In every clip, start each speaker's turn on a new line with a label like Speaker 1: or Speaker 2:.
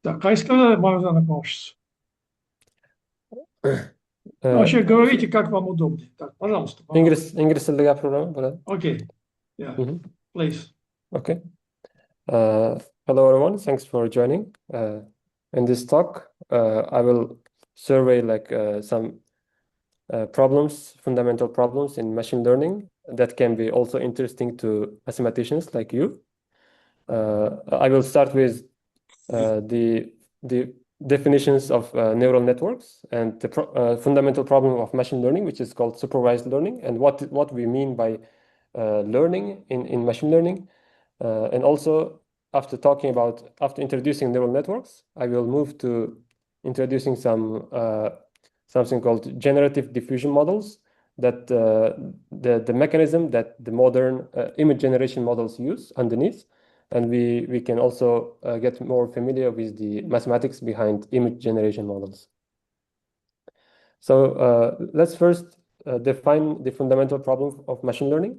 Speaker 1: Так, а если можно знакомишься? Вообще говорите, как вам удобнее. Так, пожалуйста, пожалуйста.
Speaker 2: İngiliz dili programı burada.
Speaker 1: Okay, yeah,
Speaker 2: Mhm.
Speaker 1: please.
Speaker 2: Okay. Hello everyone. Thanks for joining. In this talk, I will survey some problems, fundamental problems in machine learning that can be also interesting to mathematicians like you. I will start with the definitions of neural networks and the fundamental problem of machine learning, which is called supervised learning, and what we mean by learning in machine learning. And also, after introducing neural networks, I will move to introducing something called generative diffusion models, that the mechanism that the modern image generation models use underneath. And we can also get more familiar with the mathematics behind image generation models. So let's first define the fundamental problem of machine learning,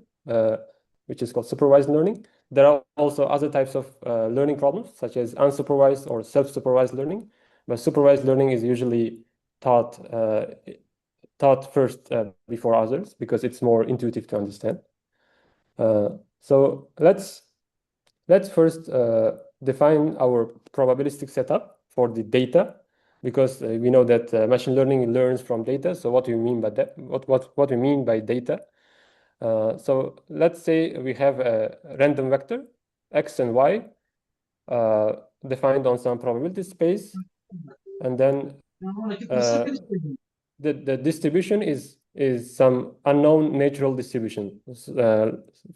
Speaker 2: which is called supervised learning. There are also other types of learning problems, such as unsupervised or self-supervised learning. But supervised learning is usually taught first before others because it's more intuitive to understand. So let's first define our probabilistic setup for the data, because we know that machine learning learns from data. So what do you mean by that? What we mean by data? So let's say we have a random vector, x and y, defined on some probability space, and then the distribution is some unknown natural distribution.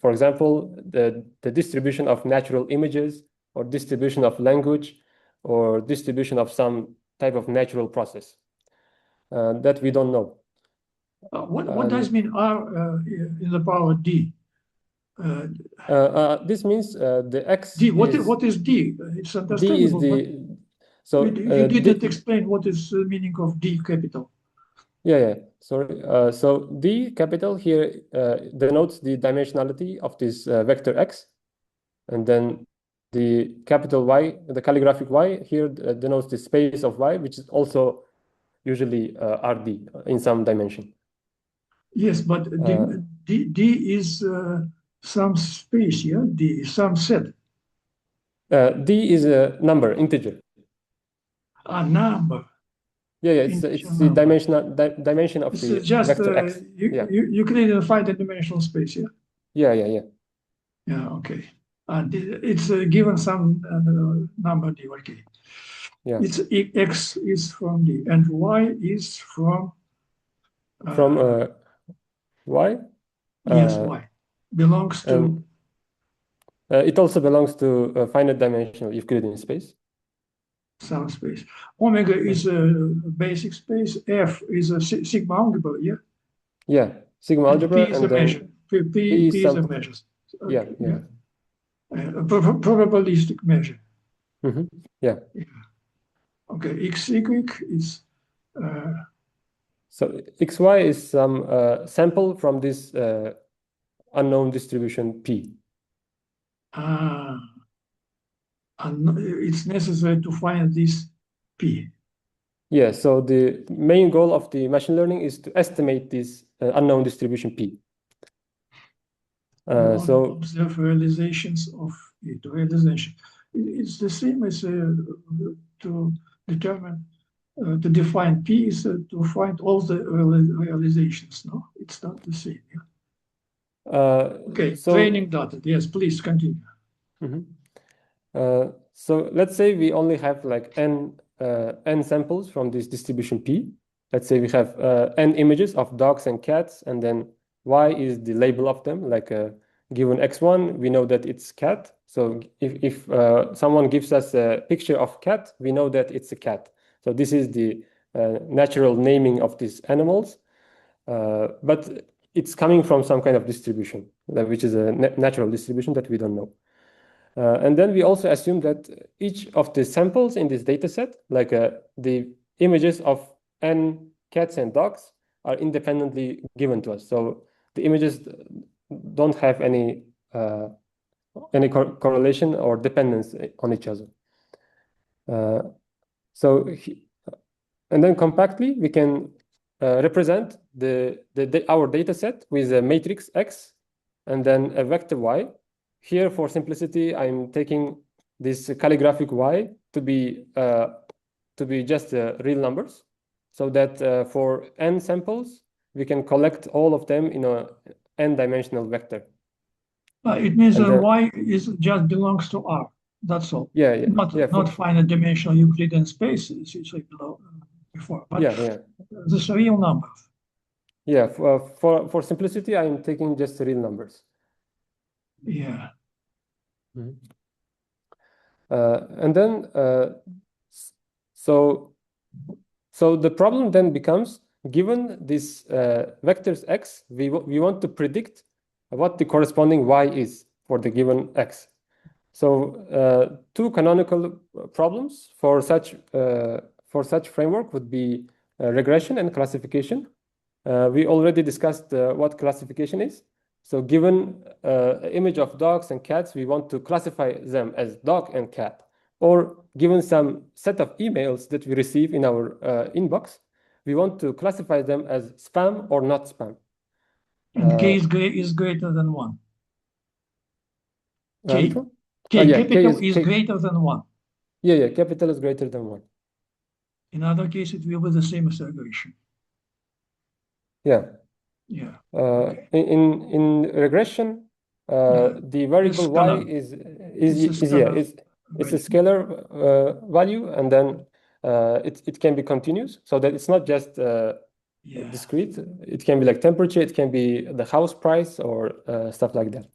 Speaker 2: For example, the distribution of natural images, or distribution of language, or distribution of some type of natural process that we don't know.
Speaker 1: What does mean R in the power D?
Speaker 2: This means the x
Speaker 1: D. What is D? It's
Speaker 2: D is
Speaker 1: understandable, but
Speaker 2: so
Speaker 1: you didn't explain what is the meaning of D capital.
Speaker 2: Yeah, sorry. So D capital here denotes the dimensionality of this vector x, and then the capital Y, the calligraphic Y here denotes the space of Y, which is also usually RD in some dimension.
Speaker 1: Yes, but D is some space, yeah? D is some set.
Speaker 2: D is a number, integer.
Speaker 1: A number.
Speaker 2: Yeah, it's the dimension of
Speaker 1: It's
Speaker 2: the
Speaker 1: just
Speaker 2: vector x.
Speaker 1: you can find a dimensional space, yeah?
Speaker 2: Yeah.
Speaker 1: Yeah, okay. And it's given some number D, okay.
Speaker 2: Yeah.
Speaker 1: It's X is from D, and Y is from...
Speaker 2: From Y?
Speaker 1: Yes, Y. Belongs to...
Speaker 2: it also belongs to a finite dimensional Euclidean space.
Speaker 1: Some space. Omega is a basic space. F is a sigma algebra, yeah?
Speaker 2: Yeah, sigma algebra,
Speaker 1: P is a measure. P is a measure.
Speaker 2: Okay, yeah.
Speaker 1: A probabilistic measure.
Speaker 2: Yeah.
Speaker 1: Okay, XY is...
Speaker 2: So XY is some sample from this unknown distribution P.
Speaker 1: And it's necessary to find this P.
Speaker 2: Yeah, so the main goal of the machine learning is to estimate this unknown distribution P. So
Speaker 1: observe realizations of it. Realization. It's the same as to determine, to define P is to find all the realizations. No, it's not the same. Yeah? Okay, so, training data. Yes, please continue.
Speaker 2: So let's say we only have like n samples from this distribution P. Let's say we have n images of dogs and cats, and then Y is the label of them. Like given x1, we know that it's cat. So if someone gives us a picture of cat, we know that it's a cat. So this is the natural naming of these animals. But it's coming from some kind of distribution, which is a natural distribution that we don't know. And then we also assume that each of the samples in this data set, like the images of n cats and dogs, are independently given to us. So the images don't have any correlation or dependence on each other. So and then compactly we can represent our data set with a matrix X and then a vector Y. Here, for simplicity, I'm taking this calligraphic Y to be just real numbers, so that for n samples we can collect all of them in a n-dimensional vector.
Speaker 1: It means
Speaker 2: And
Speaker 1: that
Speaker 2: then,
Speaker 1: Y just belongs to R. That's all.
Speaker 2: yeah,
Speaker 1: Not finite dimensional Euclidean space, as you said before, but this real numbers.
Speaker 2: Yeah, for simplicity, I'm taking just real numbers.
Speaker 1: Yeah.
Speaker 2: And then, so the problem then becomes, given these vectors X, we want to predict what the corresponding Y is for the given X. So two canonical problems for such framework would be regression and classification. We already discussed what classification is. So given image of dogs and cats, we want to classify them as dog and cat. Or given some set of emails that we receive in our inbox, we want to classify them as spam or not spam.
Speaker 1: And K is greater than 1. K.
Speaker 2: Yeah,
Speaker 1: capital is greater than 1.
Speaker 2: Yeah, capital is greater than 1.
Speaker 1: In other cases, it will be the same as regression.
Speaker 2: Yeah.
Speaker 1: Yeah.
Speaker 2: In regression, the variable y is it's a scalar value, and then it can be continuous, so that it's not just discrete. It can be like temperature, it can be the house price, or stuff like that.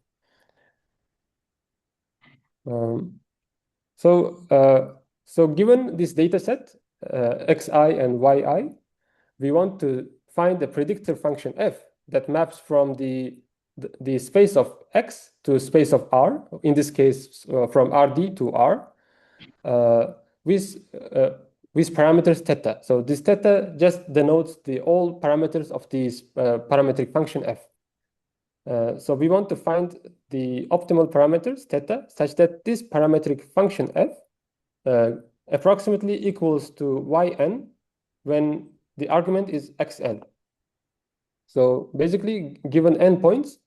Speaker 2: So given this data set, xi and yi, we want to find a predictor function f that maps from the space of X to space of R, in this case from RD to R, with parameters theta. So this theta just denotes all parameters of this parametric function f. So we want to find the optimal parameters theta such that this parametric function f approximately equals to yn when the argument is xn. So basically, given n points,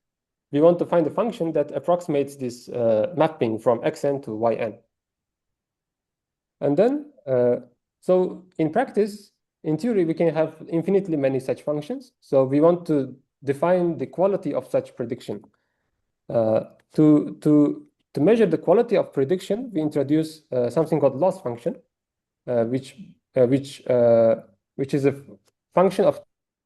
Speaker 2: we want to find a function that approximates this mapping from xn to yn. And then, so in practice, in theory, we can have infinitely many such functions. So we want to define the quality of such prediction. To measure the quality of prediction, we introduce something called loss function, which is a function of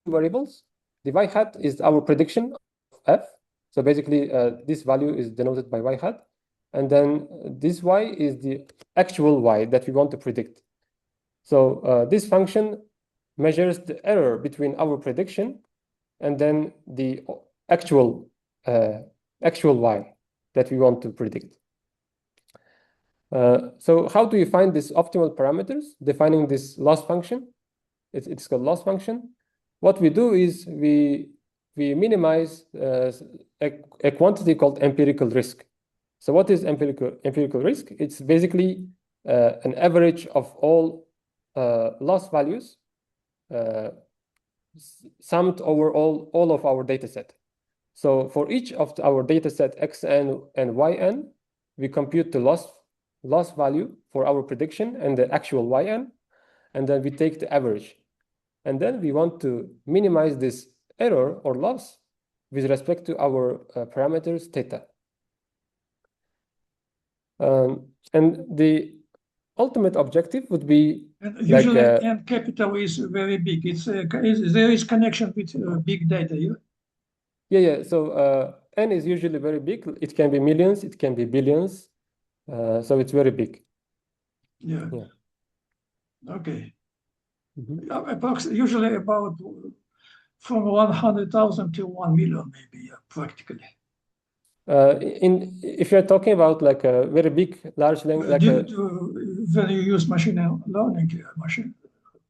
Speaker 2: two variables. The y hat is our prediction of f. So basically, this value is denoted by y hat. And then this y is the actual y that we want to predict. So this function measures the error between our prediction and then the actual y that we want to predict. So how do you find these optimal parameters? Defining this loss function. It's called loss function. What we do is we minimize a quantity called empirical risk. So what is empirical risk? It's basically an average of all loss values summed over all of our data set. So for each of our data set xn and yn, we compute the loss value for our prediction and the actual yn, and then we take the average. And then we want to minimize this error or loss with respect to our parameters theta. And the ultimate objective would be
Speaker 1: usually n capital is very big. There is connection with big data.
Speaker 2: Yeah. So n is usually very big. It can be millions, it can be billions. So it's very big.
Speaker 1: Yeah. Okay. Usually about from 100,000 to 1 million, maybe, practically.
Speaker 2: If you're talking about like a very big, large language, like
Speaker 1: when you use machine learning machine.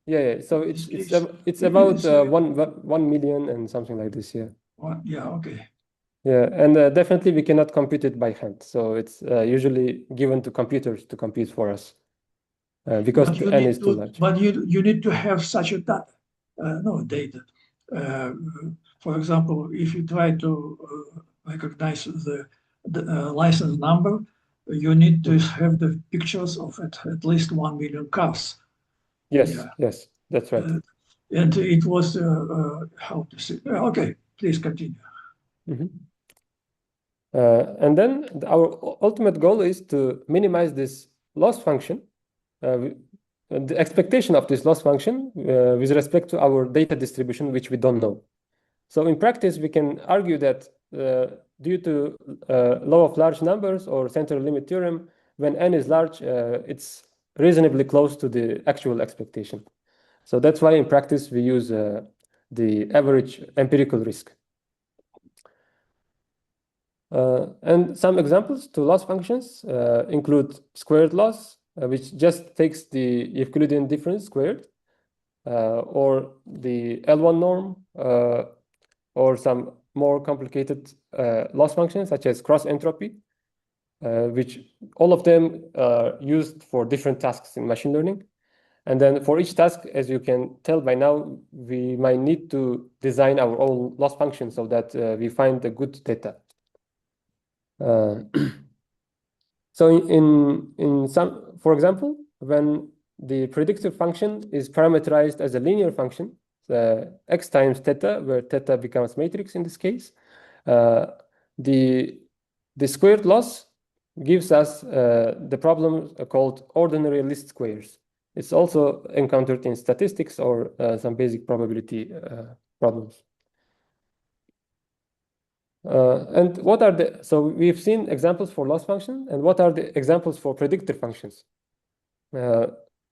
Speaker 2: Yeah. So it's about 1 million and something like this. Yeah.
Speaker 1: Yeah. Okay.
Speaker 2: Yeah, and definitely we cannot compute it by hand. So it's usually given to computers to compute for us. because
Speaker 1: But you
Speaker 2: n
Speaker 1: need
Speaker 2: is too
Speaker 1: to,
Speaker 2: large.
Speaker 1: but you need to have such a data. For example, if you try to recognize the license number, you need to have the pictures of at least 1 million cars.
Speaker 2: Yes,
Speaker 1: Yeah.
Speaker 2: yes, that's right.
Speaker 1: And it was how to say? Okay, please continue.
Speaker 2: And then our ultimate goal is to minimize this loss function, the expectation of this loss function with respect to our data distribution, which we don't know. So in practice, we can argue that due to law of large numbers or central limit theorem, when n is large, it's reasonably close to the actual expectation. So that's why in practice, we use the average empirical risk. And some examples to loss functions include squared loss, which just takes the Euclidean difference squared, or the L1 norm, or some more complicated loss functions such as cross entropy, which all of them are used for different tasks in machine learning. And then for each task, as you can tell by now, we might need to design our own loss function so that we find the good data. So in some, for example, when the predictive function is parameterized as a linear function, x times theta, where theta becomes matrix in this case, the squared loss gives us the problem called ordinary least squares. It's also encountered in statistics or some basic probability problems. And what are so we've seen examples for loss function, and what are the examples for predictor functions?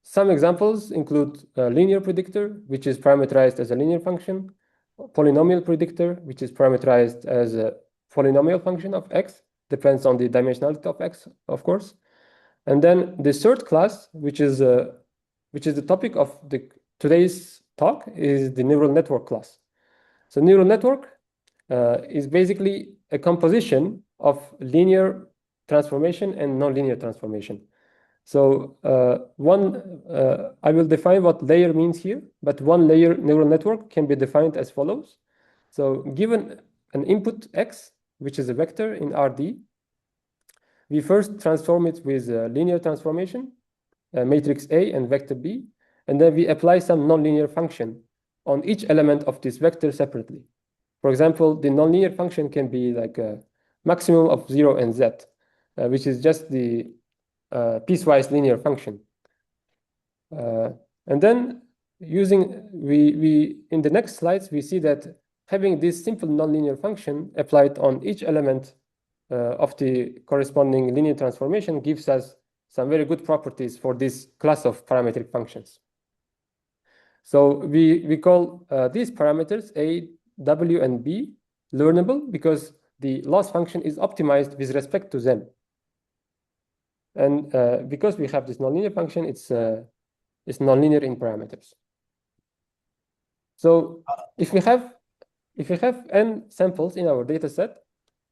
Speaker 2: Some examples include a linear predictor, which is parameterized as a linear function, polynomial predictor, which is parameterized as a polynomial function of x, depends on the dimensionality of x, of course. And then the third class, which is the topic of today's talk, is the neural network class. So neural network is basically a composition of linear transformation and nonlinear transformation. So I will define what layer means here, but one layer neural network can be defined as follows. So given an input x, which is a vector in RD, we first transform it with a linear transformation, matrix A and vector B, and then we apply some nonlinear function on each element of this vector separately. For example, the nonlinear function can be like a maximum of 0 and z, which is just the piecewise linear function. And then in the next slides, we see that having this simple nonlinear function applied on each element of the corresponding linear transformation gives us some very good properties for this class of parametric functions. So we call these parameters A, W, and B learnable because the loss function is optimized with respect to them. And because we have this nonlinear function, it's nonlinear in parameters. So if we have n samples in our data set,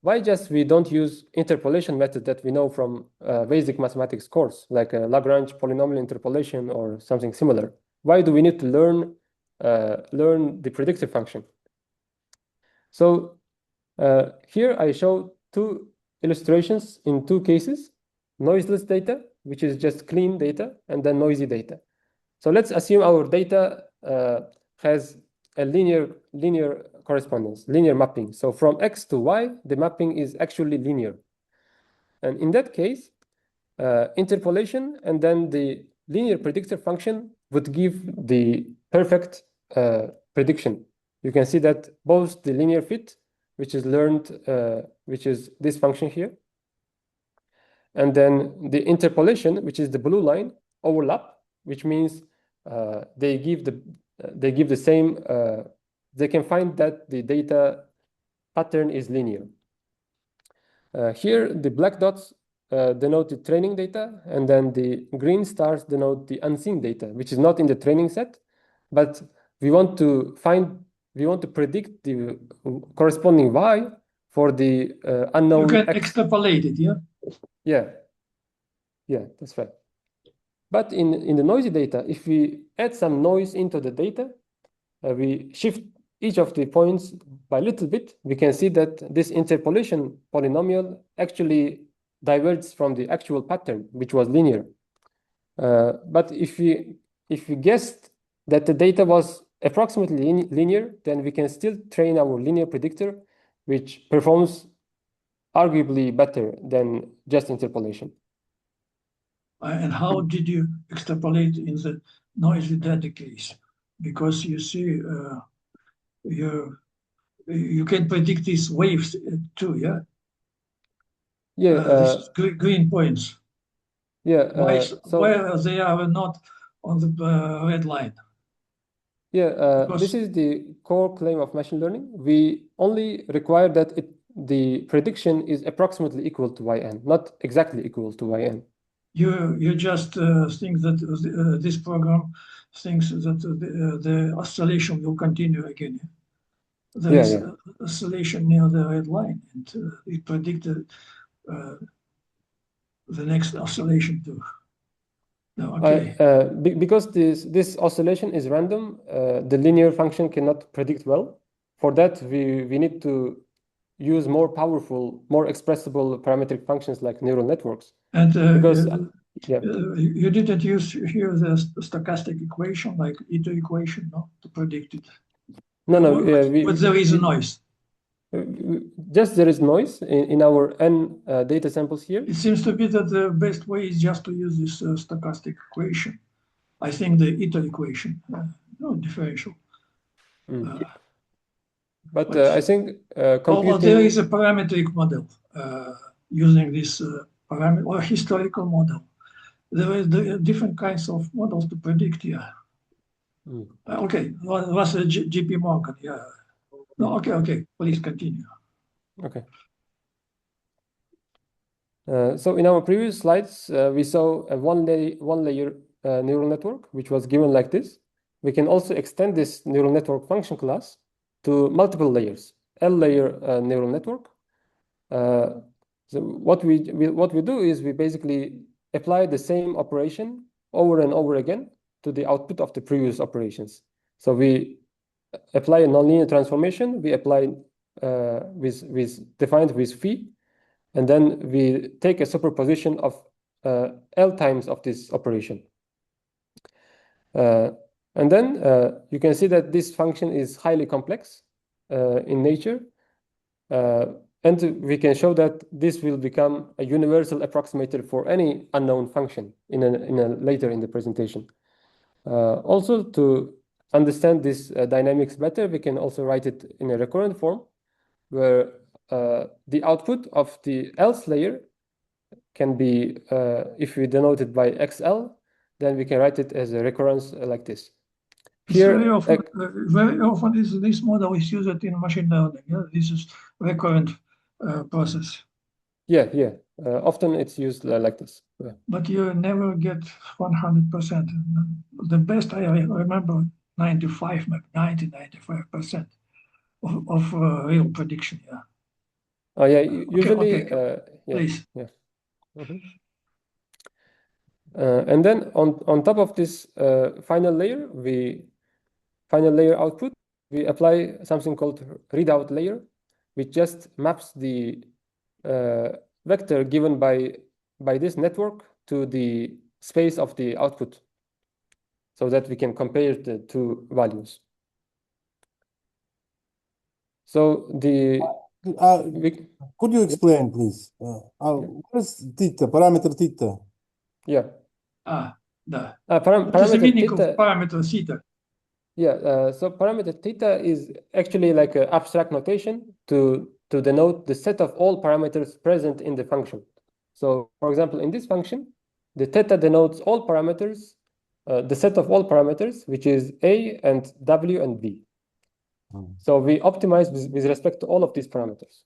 Speaker 2: why just we don't use interpolation method that we know from basic mathematics course, like a Lagrange polynomial interpolation or something similar? Why do we need to learn the predictive function? So here I show two illustrations in two cases: noiseless data, which is just clean data, and then noisy data. So let's assume our data has a linear correspondence, linear mapping. So from x to y, the mapping is actually linear. And in that case, interpolation and then the linear predictor function would give the perfect prediction. You can see that both the linear fit, which is learned, which is this function here, and then the interpolation, which is the blue line, overlap, which means they give the same. They can find that the data pattern is linear. Here, the black dots denote the training data, and then the green stars denote the unseen data, which is not in the training set, but we want to predict the corresponding y for the unknown
Speaker 1: You can
Speaker 2: x.
Speaker 1: extrapolate it, yeah?
Speaker 2: Yeah, that's right. But in the noisy data, if we add some noise into the data, we shift each of the points by a little bit, we can see that this interpolation polynomial actually diverges from the actual pattern, which was linear. But if we guessed that the data was approximately linear, then we can still train our linear predictor, which performs arguably better than just interpolation.
Speaker 1: And how did you extrapolate in the noisy data case? Because you see, you can predict these waves too, yeah?
Speaker 2: Yeah.
Speaker 1: These green points.
Speaker 2: Yeah.
Speaker 1: Why they are not on the red line?
Speaker 2: Yeah. This is the core claim of machine learning. We only require that the prediction is approximately equal to yn, not exactly equal to yn.
Speaker 1: You just think that this program thinks that the oscillation will continue again. There is oscillation near the red line, and it predicted the next oscillation too. No, okay.
Speaker 2: Because this oscillation is random, the linear function cannot predict well. For that, we need to use more powerful, more expressible parametric functions like neural networks.
Speaker 1: And
Speaker 2: because
Speaker 1: you didn't use here the stochastic equation, like Ito equation, no, to predict it.
Speaker 2: No.
Speaker 1: But there is a noise.
Speaker 2: Just there is noise in our n data samples here.
Speaker 1: It seems to be that the best way is just to use this stochastic equation. I think the Ito equation, no differential.
Speaker 2: But I think computing.
Speaker 1: There is a parametric model using this parameter or historical model. There are different kinds of models to predict here. Okay, was a JP Morgan, yeah. No, okay, please continue.
Speaker 2: Okay. So in our previous slides, we saw a one layer neural network, which was given like this. We can also extend this neural network function class to multiple layers, L layer neural network. So what we do is we basically apply the same operation over and over again to the output of the previous operations. So we apply a nonlinear transformation. We apply defined with phi, and then we take a superposition of L times of this operation. And then you can see that this function is highly complex in nature. And we can show that this will become a universal approximator for any unknown function later in the presentation. Also, to understand this dynamics better, we can also write it in a recurrent form, where the output of the else layer can be, if we denote it by XL, then we can write it as a recurrence like this.
Speaker 1: Here, very often this model is used in machine learning. Yeah? This is recurrent process.
Speaker 2: Yeah. Often it's used like this. Yeah.
Speaker 1: But you never get 100%. The best I remember 95% of real prediction. Yeah.
Speaker 2: Oh yeah. Usually.
Speaker 1: Please.
Speaker 2: Yeah. And then on top of this final layer output, we apply something called readout layer, which just maps the vector given by this network to the space of the output, so that we can compare the two values. So
Speaker 3: could you explain, please? What is theta, parameter theta?
Speaker 2: Yeah.
Speaker 1: What is the meaning of parameter theta?
Speaker 2: Yeah, so parameter theta is actually like an abstract notation to denote the set of all parameters present in the function. So, for example, in this function, the theta denotes all parameters, the set of all parameters, which is A and W and B. So we optimize with respect to all of these parameters.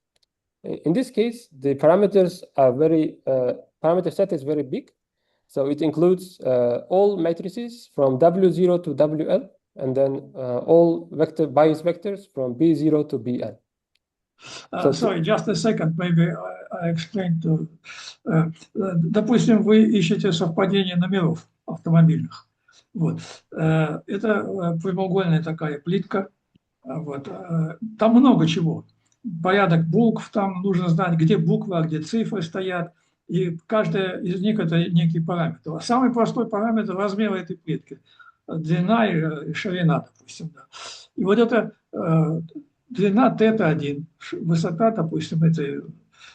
Speaker 2: In this case, the parameters are parameter set is very big. So it includes all matrices from W0 to WL, and then all bias vectors from B0 to BN.
Speaker 1: Sorry, just a second, maybe I explain to... Допустим, вы ищете совпадение номеров. автомобильных. Вот. Это прямоугольная такая плитка. Вот. Там много чего. Порядок букв, там нужно знать, где буквы, а где цифры стоят. И каждая из них – это некий параметр. Самый простой параметр – размер этой плитки. Длина и ширина, допустим. Да. И вот это длина θ1, высота, допустим,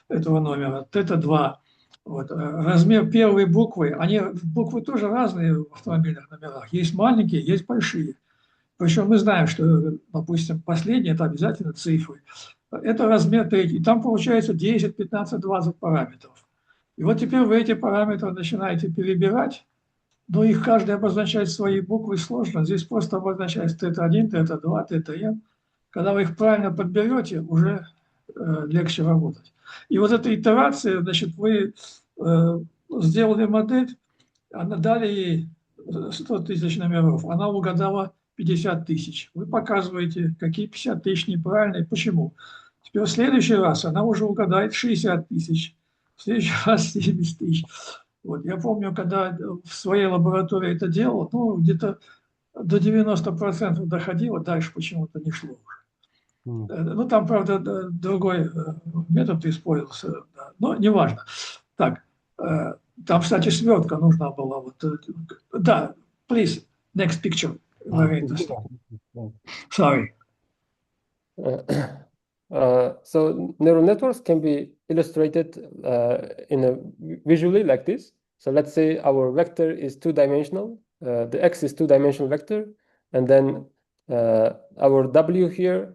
Speaker 1: этого номера, θ2. Вот. Размер первой буквы, буквы тоже разные в автомобильных номерах. Есть маленькие, есть большие. Причем мы знаем, что, допустим, последние – это обязательно цифры. Это размер третий. Там получается 10, 15, 20 параметров. И вот теперь вы эти параметры начинаете перебирать, но их каждый обозначает своей буквой сложно. Здесь просто обозначается θ1, θ2, θn. Когда вы их правильно подберете, уже легче работать. И вот эта итерация, значит, вы сделали модель, дали ей 100 тысяч номеров, она угадала 50 тысяч. Вы показываете, какие 50 тысяч неправильные, почему. Теперь в следующий раз она уже угадает 60 тысяч, в следующий раз 70 тысяч. Вот. Я помню, когда в своей лаборатории это делал, ну, где-то до 90% доходило, дальше почему-то не шло уже. Ну, там, правда, другой метод использовался, да, но неважно. Так, там, кстати, свертка нужна была. Вот, да, please, next picture. Sorry.
Speaker 2: So neural networks can be illustrated visually like this. So let's say our vector is two-dimensional. The x is two-dimensional vector, and then our w here,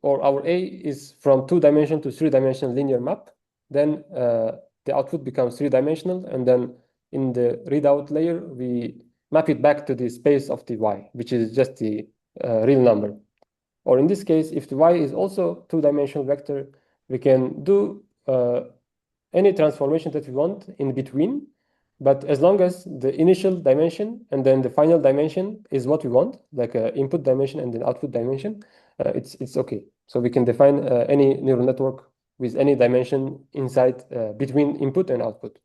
Speaker 2: or our a, is from two-dimensional to three-dimensional linear map. Then the output becomes three-dimensional, and then in the readout layer, we map it back to the space of the y, which is just the real number. Or in this case, if the y is also two-dimensional vector, we can do any transformation that we want in between. But as long as the initial dimension and then the final dimension is what we want, like an input dimension and an output dimension, it's okay. So we can define any neural network with any dimension inside between input and output.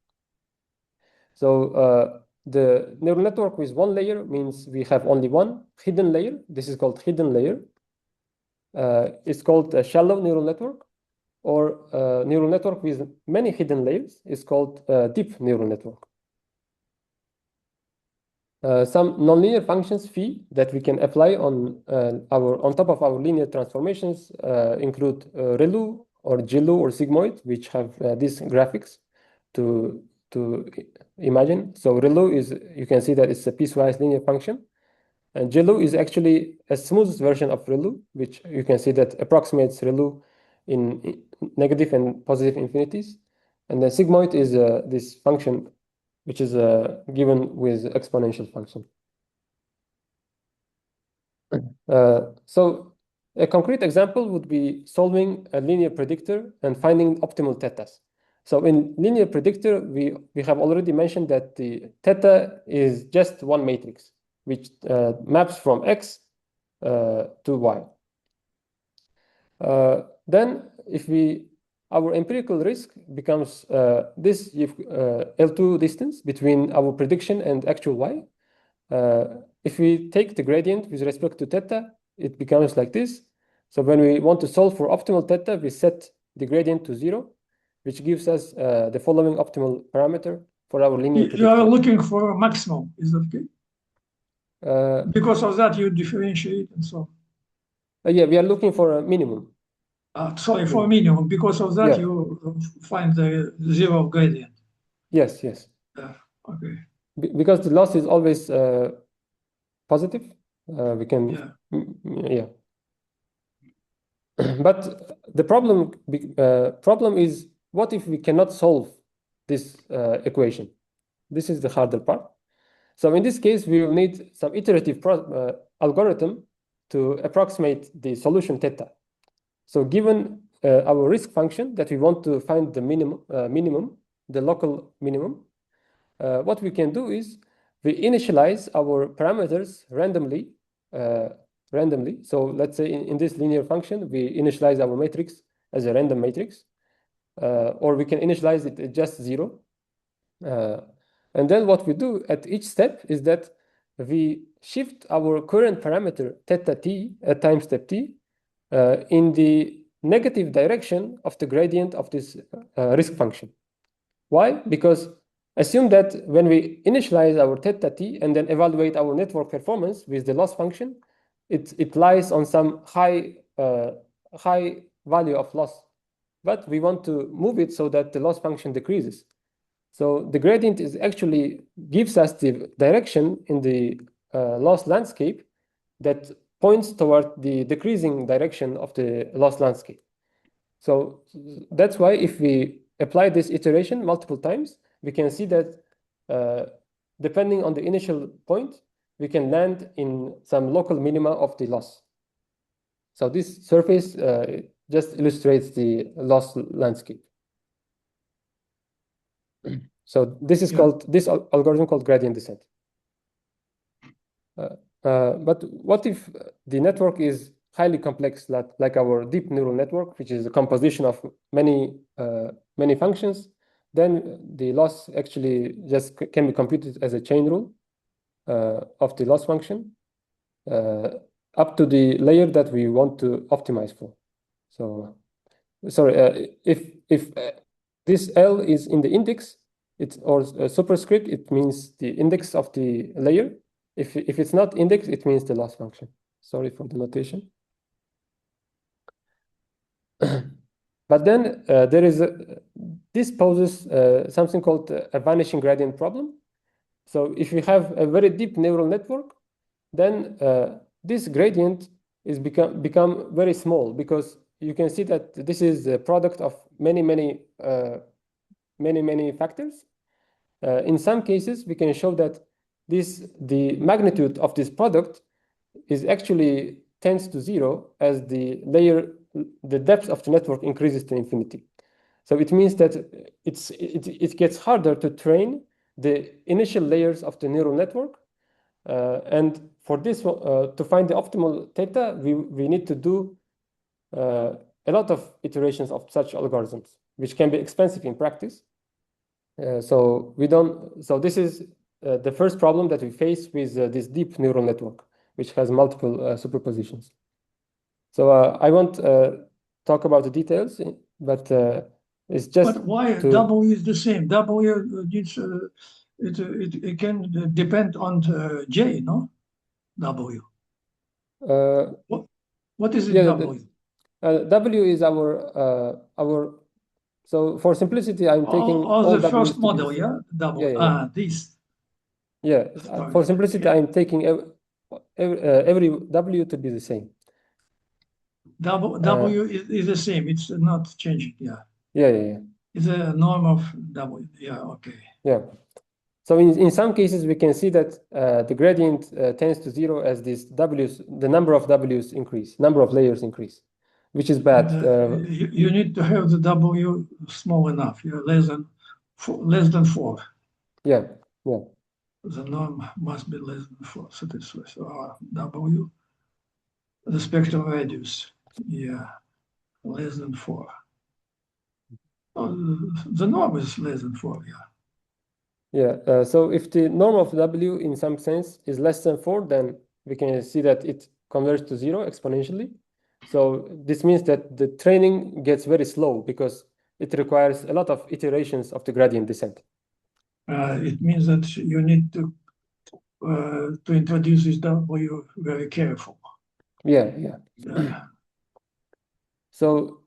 Speaker 2: So the neural network with one layer means we have only one hidden layer. This is called hidden layer. It's called a shallow neural network, or neural network with many hidden layers is called a deep neural network. Some nonlinear functions phi that we can apply on top of our linear transformations include ReLU or GLU or sigmoid, which have these graphics to imagine. So ReLU is, you can see that it's a piecewise linear function. And GLU is actually a smooth version of ReLU, which you can see that approximates ReLU in negative and positive infinities. And the sigmoid is this function, which is given with exponential function. So a concrete example would be solving a linear predictor and finding optimal theta's. So in linear predictor, we have already mentioned that the theta is just one matrix, which maps from X to Y. Then if our empirical risk becomes this L2 distance between our prediction and actual Y. If we take the gradient with respect to theta, it becomes like this. So when we want to solve for optimal theta, we set the gradient to 0, which gives us the following optimal parameter for our linear predictor.
Speaker 1: You are looking for a maximum, is that okay? Because of that, you differentiate and so on.
Speaker 2: Yeah, we are looking for a minimum.
Speaker 1: Sorry, for a minimum. Because of that, you find the 0 gradient.
Speaker 2: Yes.
Speaker 1: Okay.
Speaker 2: Because the loss is always positive, we can, yeah. But the problem is, what if we cannot solve this equation? This is the harder part. So in this case, we will need some iterative algorithm to approximate the solution theta. So given our risk function that we want to find the minimum, the local minimum, what we can do is we initialize our parameters randomly. So let's say in this linear function, we initialize our matrix as a random matrix, or we can initialize it at just 0. And then what we do at each step is that we shift our current parameter theta t at time step t in the negative direction of the gradient of this risk function. Why? Because assume that when we initialize our theta t and then evaluate our network performance with the loss function, it lies on some high value of loss. But we want to move it so that the loss function decreases. So the gradient is actually gives us the direction in the loss landscape that points toward the decreasing direction of the loss landscape. So that's why if we apply this iteration multiple times, we can see that depending on the initial point, we can land in some local minima of the loss. So this surface just illustrates the loss landscape. So this is called, this algorithm called gradient descent. But what if the network is highly complex, like our deep neural network, which is a composition of many functions? Then the loss actually just can be computed as a chain rule of the loss function up to the layer that we want to optimize for. So, sorry, if this L is in the index, it's or a superscript, it means the index of the layer. If it's not index, it means the loss function. Sorry for the notation. But then there is this poses something called a vanishing gradient problem. So if we have a very deep neural network, then this gradient is become very small, because you can see that this is a product of many factors. In some cases, we can show that the magnitude of this product is actually tends to 0 as the depth of the network increases to infinity. So it means that it gets harder to train the initial layers of the neural network. And for this, to find the optimal theta, we need to do a lot of iterations of such algorithms, which can be expensive in practice. So this is the first problem that we face with this deep neural network, which has multiple superpositions. So I won't talk about the details, but it's just.
Speaker 1: But why W is the same? W needs it can depend on J, no? W. What is it?
Speaker 2: Yeah,
Speaker 1: W?
Speaker 2: W is our. So for simplicity, I'm taking all
Speaker 1: the
Speaker 2: W's
Speaker 1: first
Speaker 2: to be the
Speaker 1: model,
Speaker 2: same.
Speaker 1: yeah? W. This.
Speaker 2: Yeah, for simplicity, I'm taking every W to be the same.
Speaker 1: W is the same. It's not changing. Yeah.
Speaker 2: Yeah.
Speaker 1: It's a norm of W. Yeah. Okay.
Speaker 2: Yeah. So in some cases, we can see that the gradient tends to 0 as these W's, the number of W's increase, number of layers increase, which is bad.
Speaker 1: You need to have the W small enough. Yeah, less than 4.
Speaker 2: Yeah.
Speaker 1: The norm must be less than 4. So this was W. The spectral radius. Yeah, less than 4. The norm is less than 4. Yeah.
Speaker 2: Yeah, so if the norm of W in some sense is less than 4, then we can see that it converges to 0 exponentially. So this means that the training gets very slow because it requires a lot of iterations of the gradient descent.
Speaker 1: It means that you need to introduce this W very careful.
Speaker 2: Yeah. So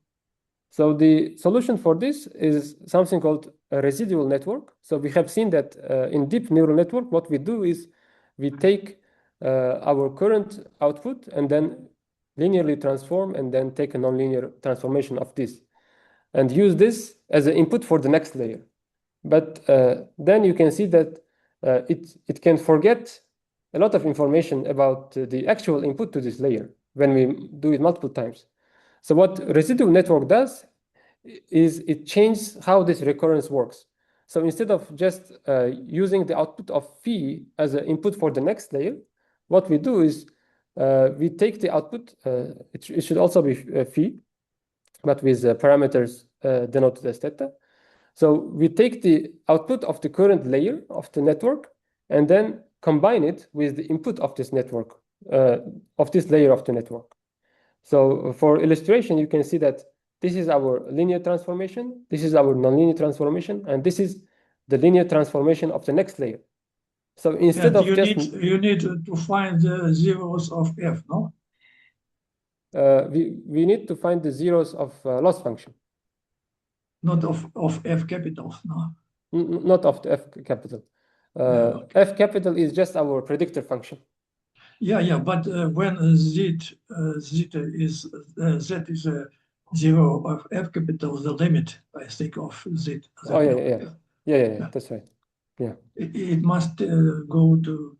Speaker 2: the solution for this is something called a residual network. So we have seen that in deep neural network, what we do is we take our current output and then linearly transform and then take a nonlinear transformation of this and use this as an input for the next layer. But then you can see that it can forget a lot of information about the actual input to this layer when we do it multiple times. So what residual network does is it changes how this recurrence works. So instead of just using the output of phi as an input for the next layer, what we do is we take the output, it should also be phi, but with parameters denoted as theta. So we take the output of the current layer of the network and then combine it with the input of this network, of this layer of the network. So for illustration, you can see that this is our linear transformation, this is our nonlinear transformation, and this is the linear transformation of the next layer. So instead of just
Speaker 1: you need to find the zeros of f, no?
Speaker 2: we need to find the zeros of loss function.
Speaker 1: Not of f capital, no?
Speaker 2: Not of the f capital.
Speaker 1: Okay.
Speaker 2: F capital is just our predictor function.
Speaker 1: Yeah, but when z is a zero of f capital, the limit, I think, of z.
Speaker 2: Oh yeah, that's right. Yeah.
Speaker 1: It must go to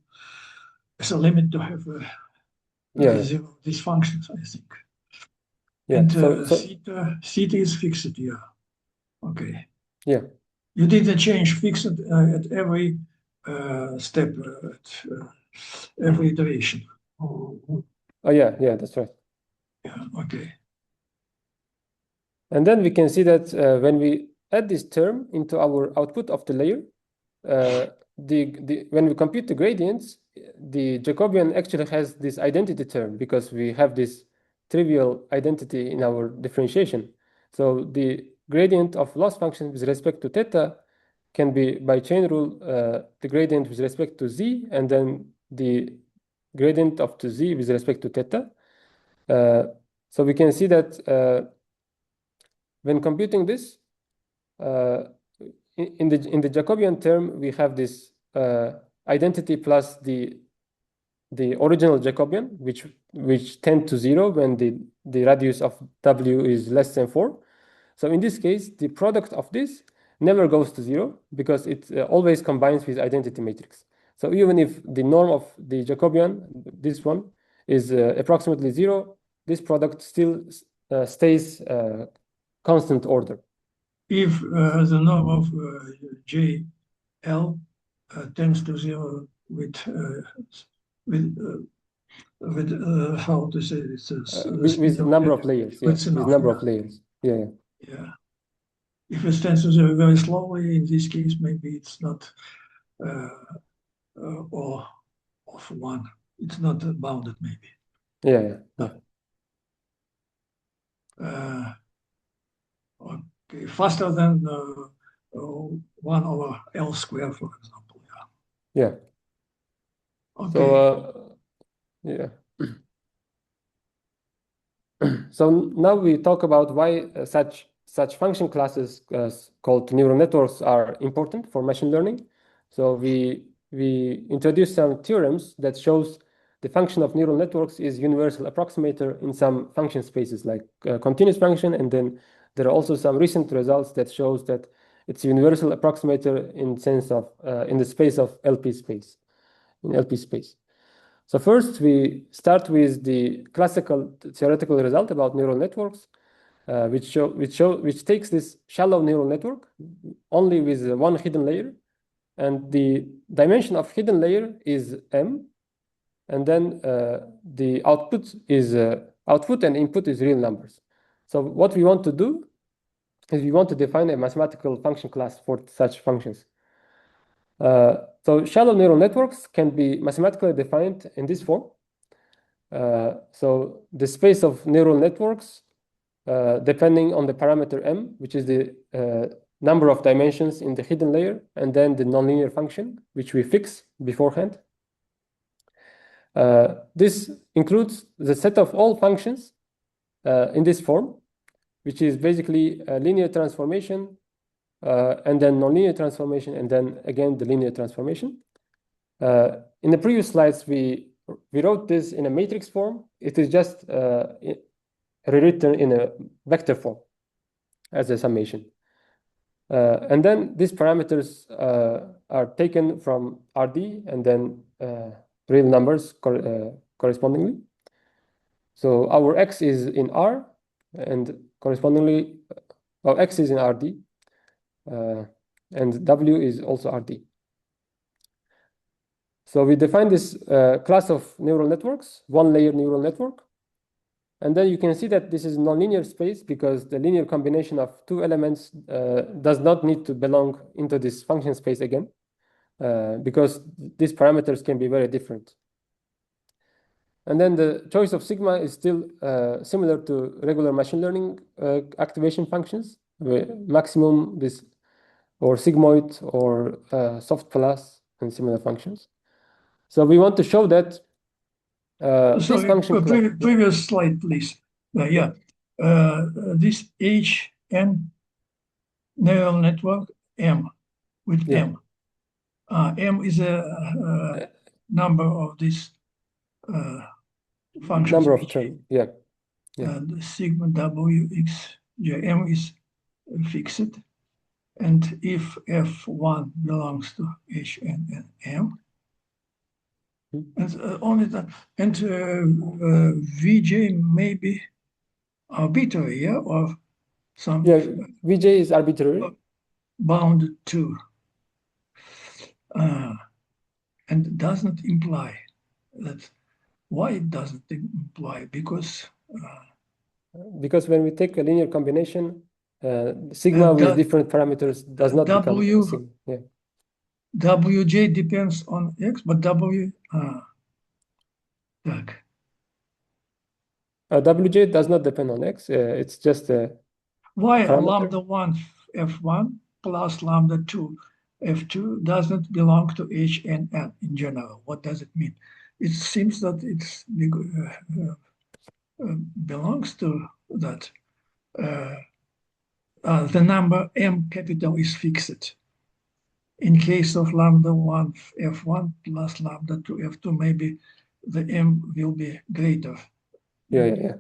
Speaker 1: as a limit to have zero these functions, I think.
Speaker 2: Yeah.
Speaker 1: And
Speaker 2: so
Speaker 1: theta is fixed, yeah. Okay.
Speaker 2: Yeah.
Speaker 1: You didn't change fixed at every step, at every iteration.
Speaker 2: Oh yeah, that's right.
Speaker 1: Yeah, okay.
Speaker 2: And then we can see that when we add this term into our output of the layer, when we compute the gradients, the Jacobian actually has this identity term because we have this trivial identity in our differentiation. So the gradient of loss function with respect to theta can be, by chain rule, the gradient with respect to z, and then the gradient of the z with respect to theta. So we can see that when computing this, in the Jacobian term, we have this identity plus the original Jacobian, which tend to 0 when the radius of W is less than 4. So in this case, the product of this never goes to 0 because it always combines with identity matrix. So even if the norm of the Jacobian, this one, is approximately 0, this product still stays constant order.
Speaker 1: If the norm of JL tends to 0 with how to say this?
Speaker 2: With number of layers.
Speaker 1: With
Speaker 2: number of layers. Yeah.
Speaker 1: If it tends to 0 very slowly, in this case, maybe it's not or of 1. It's not bounded, maybe.
Speaker 2: Yeah.
Speaker 1: Okay, faster than 1 over L squared, for example.
Speaker 2: Yeah.
Speaker 1: Okay.
Speaker 2: So yeah. So now we talk about why such function classes called neural networks are important for machine learning. So we introduced some theorems that shows the function of neural networks is universal approximator in some function spaces like continuous function, and then there are also some recent results that shows that it's a universal approximator in sense of in the space of LP space, in LP space. So first, we start with the classical theoretical result about neural networks, which takes this shallow neural network only with one hidden layer, and the dimension of hidden layer is m, and then the output and input is real numbers. So what we want to do is we want to define a mathematical function class for such functions. So shallow neural networks can be mathematically defined in this form. So the space of neural networks, depending on the parameter m, which is the number of dimensions in the hidden layer, and then the nonlinear function, which we fix beforehand. This includes the set of all functions in this form, which is basically a linear transformation, and then nonlinear transformation, and then again the linear transformation. In the previous slides, we wrote this in a matrix form. It is just rewritten in a vector form as a summation. And then these parameters are taken from RD and then real numbers correspondingly. So our X is in R, and correspondingly, our X is in RD, and W is also RD. So we define this class of neural networks, one layer neural network. And then you can see that this is nonlinear space because the linear combination of two elements does not need to belong into this function space again, because these parameters can be very different. And then the choice of sigma is still similar to regular machine learning activation functions, maximum, this, or sigmoid, or soft plus, and similar functions. So we want to show that this
Speaker 1: Sorry,
Speaker 2: function class.
Speaker 1: previous slide, please. Yeah, this HN neural network M with
Speaker 2: Yeah.
Speaker 1: M. M is a number of this functions.
Speaker 2: Number of terms. Yeah.
Speaker 1: And sigma WX, M is fixed. And if F1 belongs to HN and M, and only that, and VJ may be arbitrary, yeah, or some
Speaker 2: VJ is arbitrary.
Speaker 1: Bound to, and does not imply that. Why it doesn't imply? Because
Speaker 2: when we take a linear combination, sigma with different parameters does not become sigma. Yeah.
Speaker 1: WJ depends on X, but
Speaker 2: WJ does not depend on X. It's just a
Speaker 1: why
Speaker 2: parameter.
Speaker 1: lambda 1 F1 plus lambda 2 F2 doesn't belong to H and N in general. What does it mean? It seems that it belongs to that. The number M capital is fixed. In case of lambda 1 F1 plus lambda 2 F2, maybe the M will be greater.
Speaker 2: Yeah.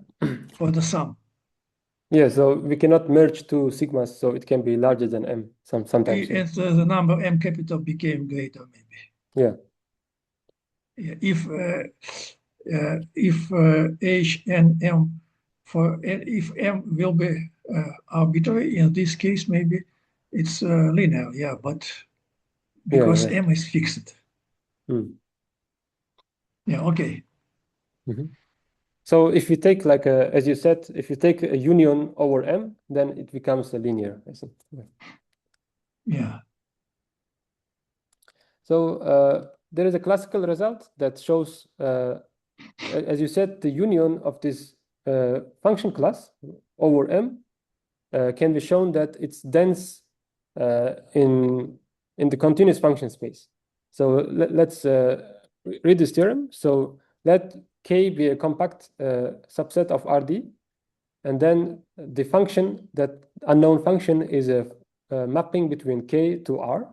Speaker 1: For the sum.
Speaker 2: Yeah, so we cannot merge two sigmas, so it can be larger than M sometimes.
Speaker 1: And the number M capital became greater, maybe.
Speaker 2: Yeah.
Speaker 1: If H and M, if M will be arbitrary, in this case, maybe it's linear, yeah, but because M is fixed. Yeah, okay.
Speaker 2: So if you take like as you said, if you take a union over M, then it becomes a linear, I think.
Speaker 1: Yeah.
Speaker 2: So there is a classical result that shows, as you said, the union of this function class over M can be shown that it's dense in the continuous function space. So let's read this theorem. So let K be a compact subset of RD, and then the function, that unknown function, is a mapping between K to R,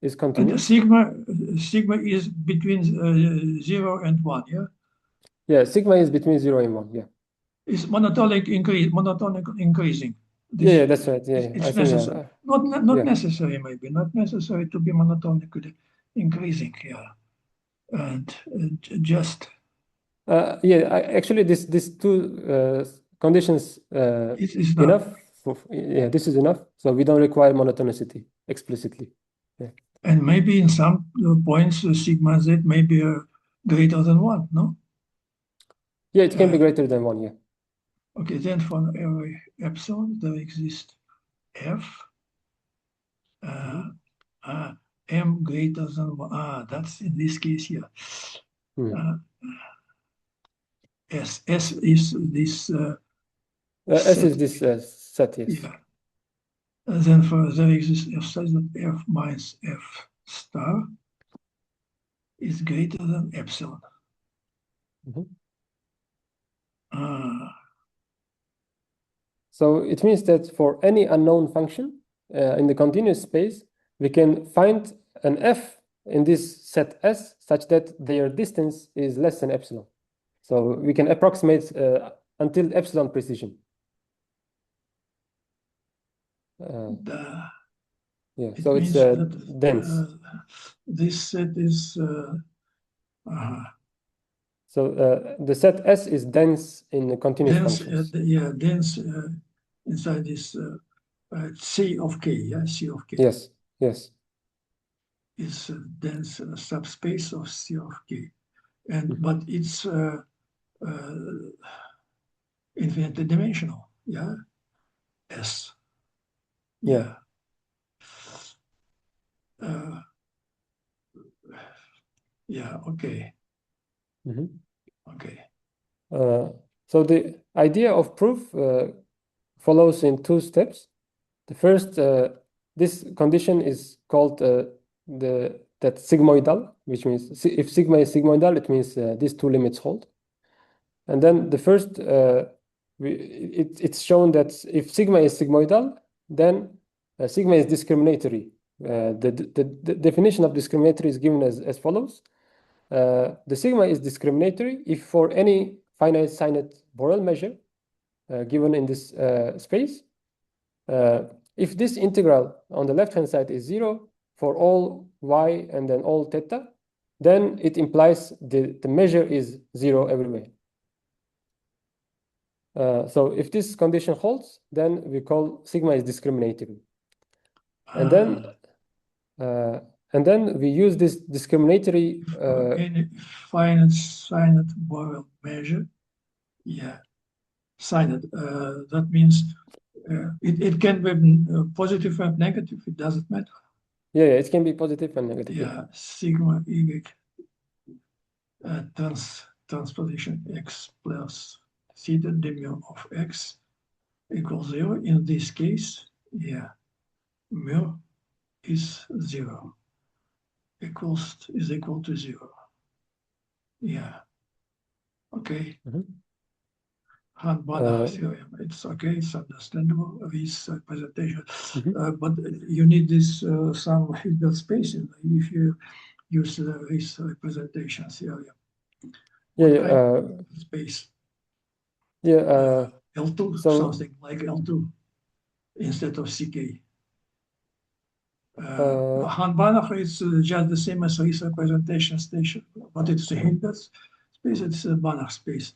Speaker 2: is continuous.
Speaker 1: And sigma is between 0 and 1, yeah?
Speaker 2: Yeah, sigma is between 0 and 1, yeah.
Speaker 1: It's monotonic increasing.
Speaker 2: Yeah, that's right. Yeah,
Speaker 1: it's necessary. Not necessary, maybe. Not necessary to be monotonically increasing, yeah. And just...
Speaker 2: actually, these two conditions
Speaker 1: is
Speaker 2: enough. This is enough. So we don't require monotonicity explicitly. Yeah.
Speaker 1: And maybe in some points, sigma z may be greater than 1, no?
Speaker 2: Yeah, it can be greater than 1, yeah.
Speaker 1: Okay, then for every epsilon, there exists f m greater than 1. That's in this case here. S is this
Speaker 2: S is this set, yes.
Speaker 1: Yeah. And then for there exists f such that f minus f star is greater than epsilon.
Speaker 2: So it means that for any unknown function in the continuous space, we can find an f in this set S such that their distance is less than epsilon. So we can approximate until epsilon precision. So it's dense.
Speaker 1: This set is
Speaker 2: so the set S is dense in continuous functions.
Speaker 1: Dense inside this C of K, yeah, C of K.
Speaker 2: Yes.
Speaker 1: Is a dense subspace of C of K, and but it's infinitely dimensional. Yeah, S.
Speaker 2: Yeah.
Speaker 1: Yeah. Okay.
Speaker 2: Mm-hmm.
Speaker 1: Okay.
Speaker 2: So the idea of proof follows in two steps. The first, this condition is called that sigmoidal, which means if sigma is sigmoidal, it means these two limits hold. And then the first, it's shown that if sigma is sigmoidal, then sigma is discriminatory. The definition of discriminatory is given as follows. The sigma is discriminatory if for any finite signed Borel measure given in this space, if this integral on the left-hand side is 0 for all y and then all theta, then it implies the measure is 0 everywhere. So if this condition holds, then we call sigma is discriminatory. And then we use this discriminatory
Speaker 1: any finite signed Borel measure. Yeah, signed. That means it can be positive and negative. It doesn't matter.
Speaker 2: yeah, it can be positive and negative.
Speaker 1: Yeah, sigma y transposition x plus theta dmu of x equals 0. In this case, yeah, mu is 0 is equal to 0. Yeah. Okay. Han-Banach theorem. It's okay. It's understandable. This presentation, but you need this some Hilbert spacing if you use this representation theorem. What kind of space?
Speaker 2: Yeah.
Speaker 1: L2, something like L2 instead of CK. Han-Banach is just the same as this representation station, but it's a Hilbert space. It's a Banach space.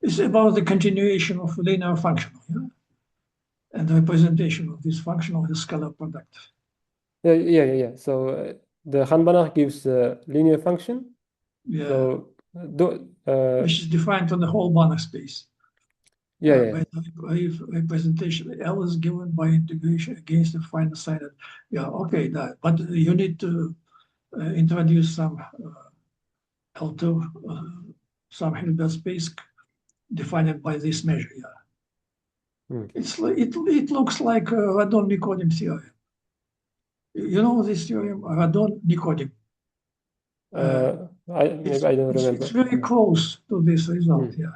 Speaker 1: It's about the continuation of linear functional, yeah? And the representation of this function of the scalar product.
Speaker 2: Yeah. So the Han-Banach gives a linear function.
Speaker 1: Yeah.
Speaker 2: So
Speaker 1: which is defined on the whole Banach space. By the representation, L is given by integration against the final sign. Yeah, okay, but you need to introduce some L2, some Hilbert space defined by this measure. Yeah, it looks like Radon-Nikodym theorem. You know this theorem, Radon-Nikodym.
Speaker 2: Maybe I don't remember.
Speaker 1: It's very close to this result. Yeah.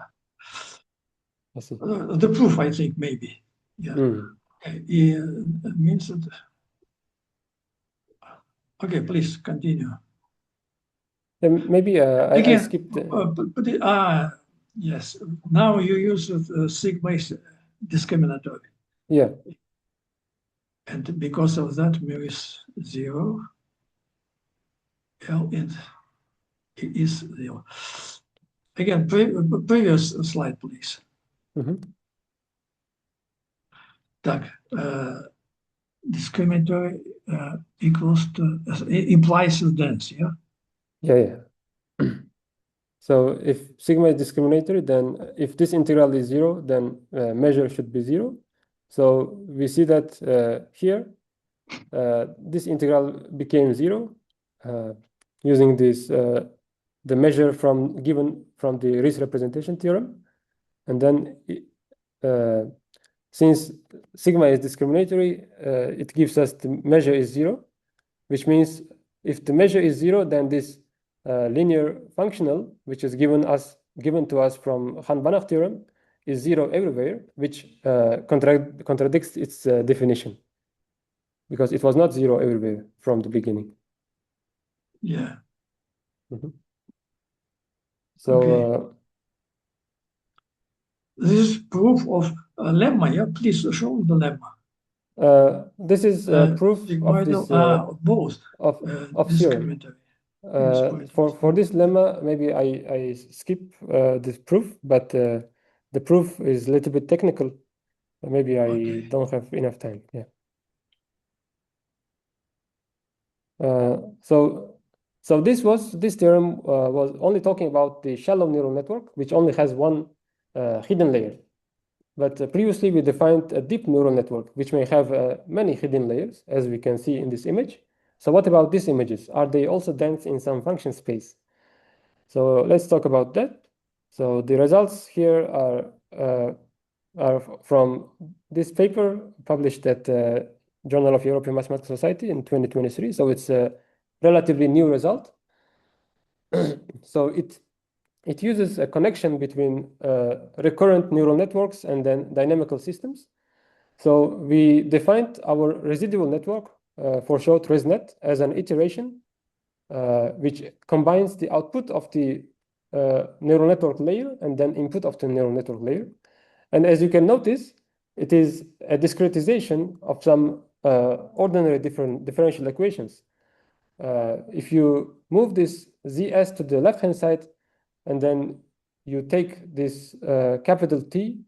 Speaker 2: I see.
Speaker 1: The proof, I think, maybe. Yeah. It means that. Okay, please continue.
Speaker 2: Maybe
Speaker 1: Again,
Speaker 2: I skipped.
Speaker 1: Yes. Now you use sigma is discriminatory.
Speaker 2: Yeah.
Speaker 1: And because of that, mu is 0. L is 0. Again, previous slide, please. Так, discriminatory equals to implies dense, yeah?
Speaker 2: Yeah. So if sigma is discriminatory, then if this integral is 0, then measure should be 0. So we see that here, this integral became 0 using this the measure given from the Riesz representation theorem, and then since sigma is discriminatory, it gives us the measure is 0, which means if the measure is 0, then this linear functional, which is given to us from Han-Banach theorem, is 0 everywhere, which contradicts its definition, because it was not 0 everywhere from the beginning.
Speaker 1: Yeah.
Speaker 2: So
Speaker 1: okay. This is proof of lemma. Yeah, please show the lemma.
Speaker 2: This is proof of this
Speaker 1: both
Speaker 2: of theorem. For this lemma, maybe I skip this proof, but the proof is a little bit technical. Maybe I don't have enough time. Yeah. So this theorem was only talking about the shallow neural network, which only has one hidden layer. But previously we defined a deep neural network, which may have many hidden layers, as we can see in this image. So what about these images? Are they also dense in some function space? So let's talk about that. So the results here are from this paper published at Journal of European Mathematical Society in 2023. So it's a relatively new result. So it uses a connection between recurrent neural networks and then dynamical systems. So we defined our residual network, for short ResNet, as an iteration which combines the output of the neural network layer and then input of the neural network layer. And as you can notice, it is a discretization of some ordinary differential equations. If you move this ZS to the left-hand side, and then you take this capital T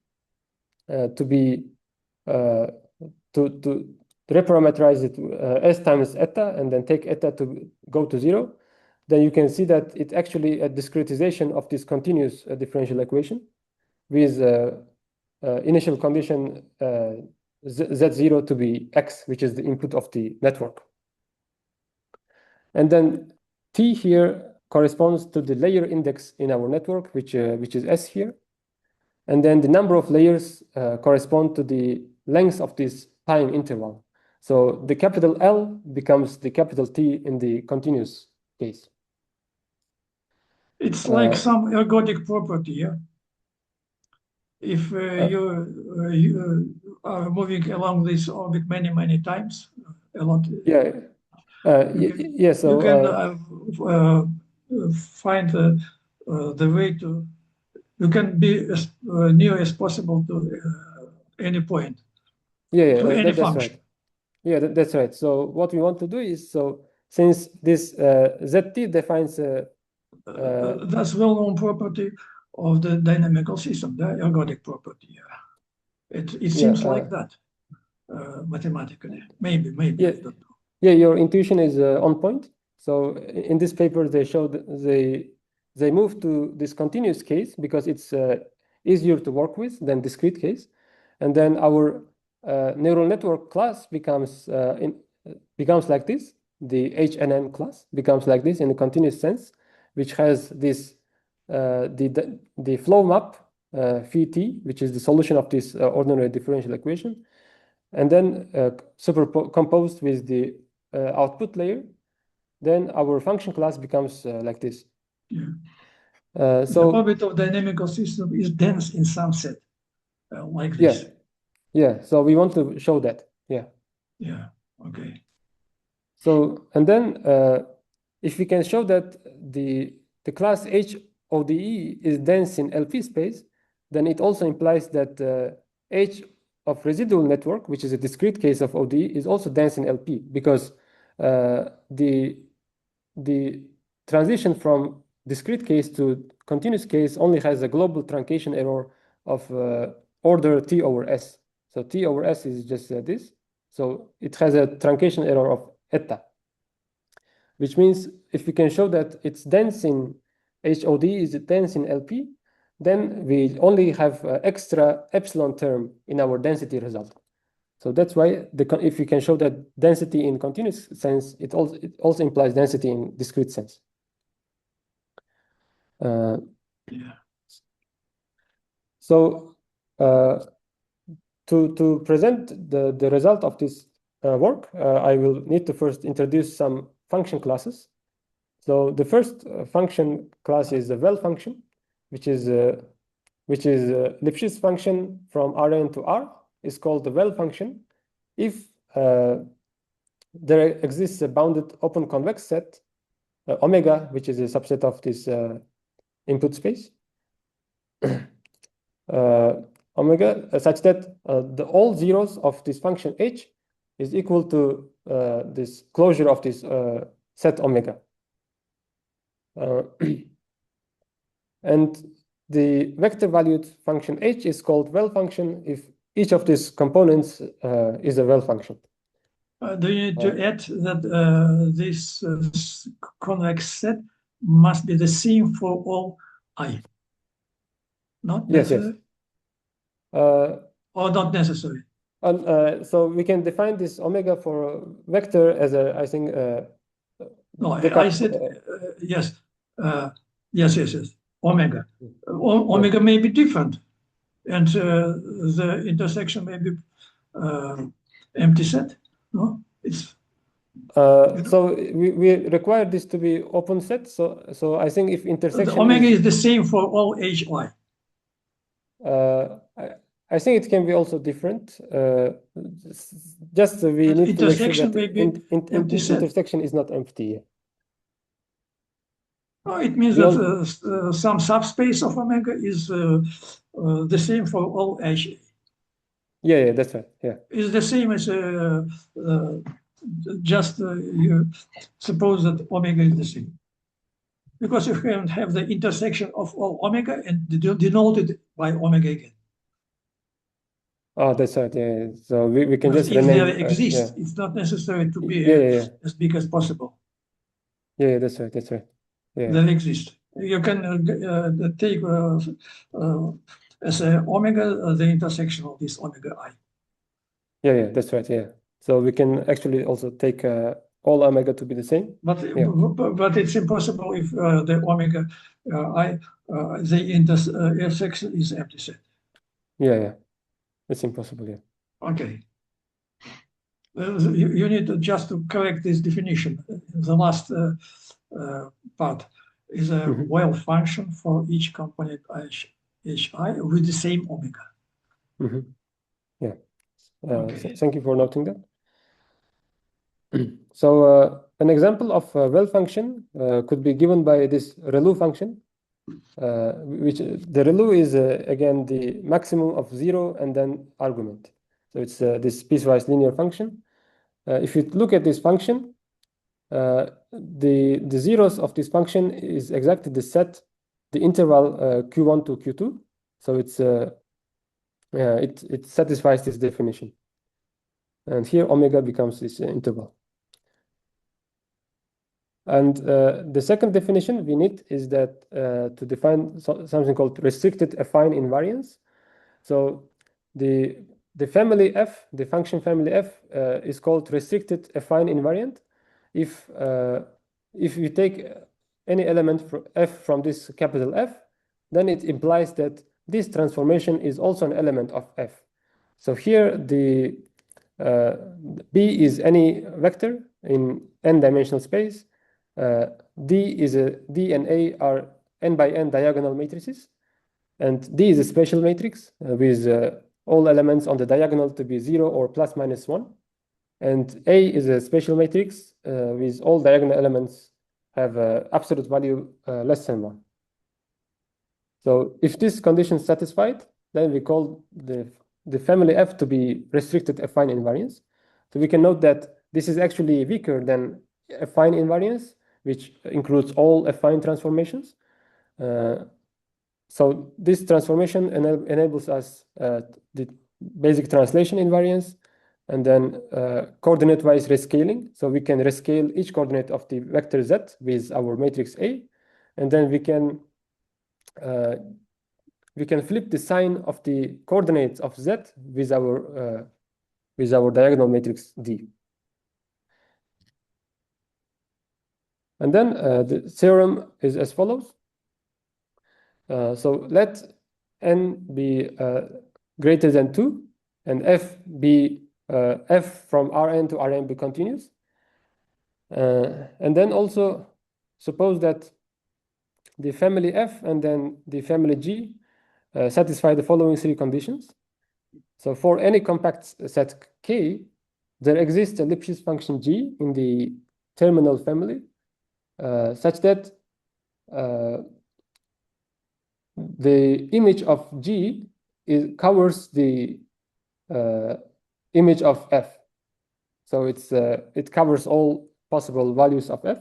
Speaker 2: to be to reparameterize it S times eta, and then take eta to go to 0, then you can see that it's actually a discretization of this continuous differential equation with initial condition Z0 to be X, which is the input of the network. And then T here corresponds to the layer index in our network, which is S here. And then the number of layers correspond to the length of this time interval. So the capital L becomes the capital T in the continuous case.
Speaker 1: It's like some ergodic property, yeah? If you are moving along this orbit many times, a lot.
Speaker 2: Yeah. Yeah. So
Speaker 1: you can find the way to. You can be as near as possible to any point.
Speaker 2: Yeah,
Speaker 1: to any
Speaker 2: that's
Speaker 1: function.
Speaker 2: right. Yeah, that's right. So what we want to do is, so since this ZT defines
Speaker 1: that's well-known property of the dynamical system, the ergodic property. Yeah. It seems like that mathematically. Maybe,
Speaker 2: yeah,
Speaker 1: I don't know.
Speaker 2: Yeah, your intuition is on point. So in this paper, they showed they moved to this continuous case because it's easier to work with than discrete case, and then our neural network class becomes like this. The HNN class becomes like this in a continuous sense, which has this the flow map phi t, which is the solution of this ordinary differential equation, and then superimposed with the output layer, then our function class becomes like this.
Speaker 1: Yeah. So the orbit of dynamical system is dense in some set, like this.
Speaker 2: Yeah. So we want to show that. Yeah.
Speaker 1: Okay.
Speaker 2: So and then if we can show that the class H ODE is dense in LP space, then it also implies that H of residual network, which is a discrete case of ODE, is also dense in LP, because the transition from discrete case to continuous case only has a global truncation error of order T over S. So T over S is just this. So it has a truncation error of eta, which means if we can show that it's dense in HOD is dense in LP, then we only have extra epsilon term in our density result. So that's why if we can show that density in continuous sense, it also implies density in discrete sense. So to present the result of this work, I will need to first introduce some function classes. So the first function class is the well function, which is Lipschitz function from Rn to R, is called the well function if there exists a bounded open convex set omega, which is a subset of this input space omega, such that all zeros of this function h is equal to this closure of this set omega. And the vector valued function h is called well function if each of these components is a well function.
Speaker 1: Do you need to add that this convex set must be the same for all I? Not
Speaker 2: Yes, yes.
Speaker 1: necessary,
Speaker 2: Uh,
Speaker 1: or not necessary.
Speaker 2: so we can define this omega for a vector as a, I think,
Speaker 1: No,
Speaker 2: the
Speaker 1: I said yes, yes. Omega. Omega may be different, and the intersection may be empty set. No, it's
Speaker 2: so we require this to be open set. So I think if
Speaker 1: the
Speaker 2: intersection
Speaker 1: omega
Speaker 2: is
Speaker 1: is the same for all hi.
Speaker 2: I think it can be also different. Just we need to make sure
Speaker 1: Intersection
Speaker 2: that
Speaker 1: may be empty set.
Speaker 2: intersection is not empty.
Speaker 1: Oh, it means
Speaker 2: We
Speaker 1: that some subspace of omega is the same for all hi.
Speaker 2: Yeah, that's right. Yeah.
Speaker 1: Is the same as just you suppose that omega is the same. Because you can have the intersection of all omega and denoted by omega again.
Speaker 2: Oh, that's right. Yeah. So we can
Speaker 1: Because
Speaker 2: just
Speaker 1: if
Speaker 2: rename.
Speaker 1: there exists,
Speaker 2: Yeah.
Speaker 1: it's not necessary to be
Speaker 2: Yeah.
Speaker 1: as big as possible.
Speaker 2: Yeah, that's right. That's right. Yeah.
Speaker 1: There exists. You can take as a omega the intersection of this omega I.
Speaker 2: Yeah, that's right. Yeah. So we can actually also take all omega to be the same.
Speaker 1: But
Speaker 2: Yeah.
Speaker 1: but it's impossible if the omega I the intersection is empty set.
Speaker 2: Yeah. It's impossible. Yeah.
Speaker 1: Okay. You need to just to correct this definition. The last part is a well function for each component hi with the same omega.
Speaker 2: Yeah.
Speaker 1: Okay.
Speaker 2: Thank you for noting that. So an example of a well function could be given by this ReLU function, which the ReLU is again the maximum of 0 and then argument. So it's this piecewise linear function. If you look at this function, the zeros of this function is exactly the set, the interval Q1 to Q2. So it satisfies this definition. And here omega becomes this interval. And the second definition we need is that to define something called restricted affine invariance. So the family F, the function family F, is called restricted affine invariant if you take any element from F from this capital F, then it implies that this transformation is also an element of F. So here the B is any vector in n-dimensional space. D and A are n by n diagonal matrices, and D is a special matrix with all elements on the diagonal to be 0 or plus minus 1. And A is a special matrix with all diagonal elements have absolute value less than 1. So if this condition is satisfied, then we call the family F to be restricted affine invariance. So we can note that this is actually weaker than affine invariance, which includes all affine transformations. So this transformation enables us the basic translation invariance and then coordinate-wise rescaling. So we can rescale each coordinate of the vector Z with our matrix A, and then we can flip the sign of the coordinates of Z with our diagonal matrix D. And then the theorem is as follows. So let n be greater than 2 and f be f from Rn to Rn be continuous. And then also suppose that the family F and then the family G satisfy the following three conditions. So for any compact set K, there exists a Lipschitz function G in the terminal family such that the image of G covers the image of F. So it covers all possible values of F.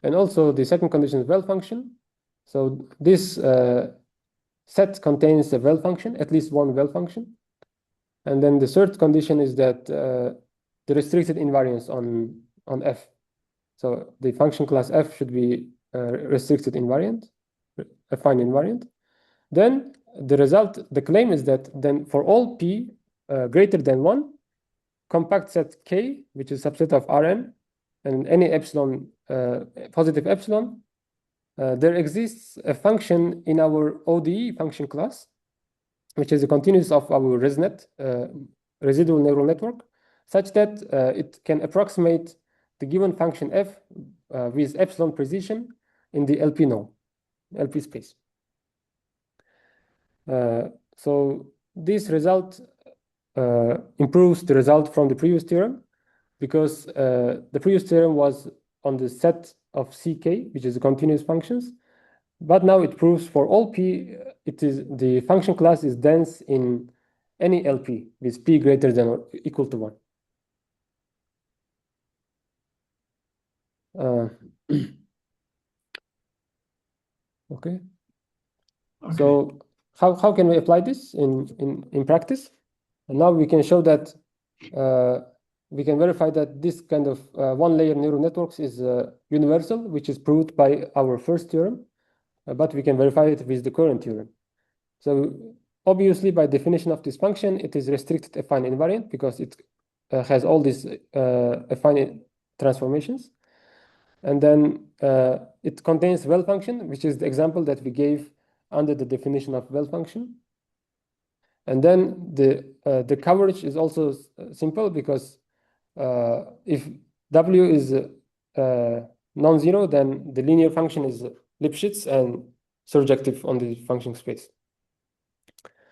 Speaker 2: And also the second condition is well function. So this set contains a well function, at least one well function. And then the third condition is that the restricted invariance on F. So the function class F should be restricted invariant, affine invariant. then the result, the claim is that then for all p greater than 1, compact set K, which is a subset of Rn, and any epsilon, positive epsilon, there exists a function in our ODE function class, which is a continuous of our ResNet, residual neural network, such that it can approximate the given function f with epsilon precision in the LP norm, LP space. So this result improves the result from the previous theorem, because the previous theorem was on the set of CK, which is the continuous functions, but now it proves for all p, it is the function class is dense in any LP with p greater than or equal to 1. Okay. So how can we apply this in practice? And now we can show that we can verify that this kind of one-layer neural networks is universal, which is proved by our first theorem, but we can verify it with the current theorem. So obviously, by definition of this function, it is restricted affine invariant because it has all these affine transformations. And then it contains well function, which is the example that we gave under the definition of well function. And then the coverage is also simple, because if W is non-zero, then the linear function is Lipschitz and surjective on the function space.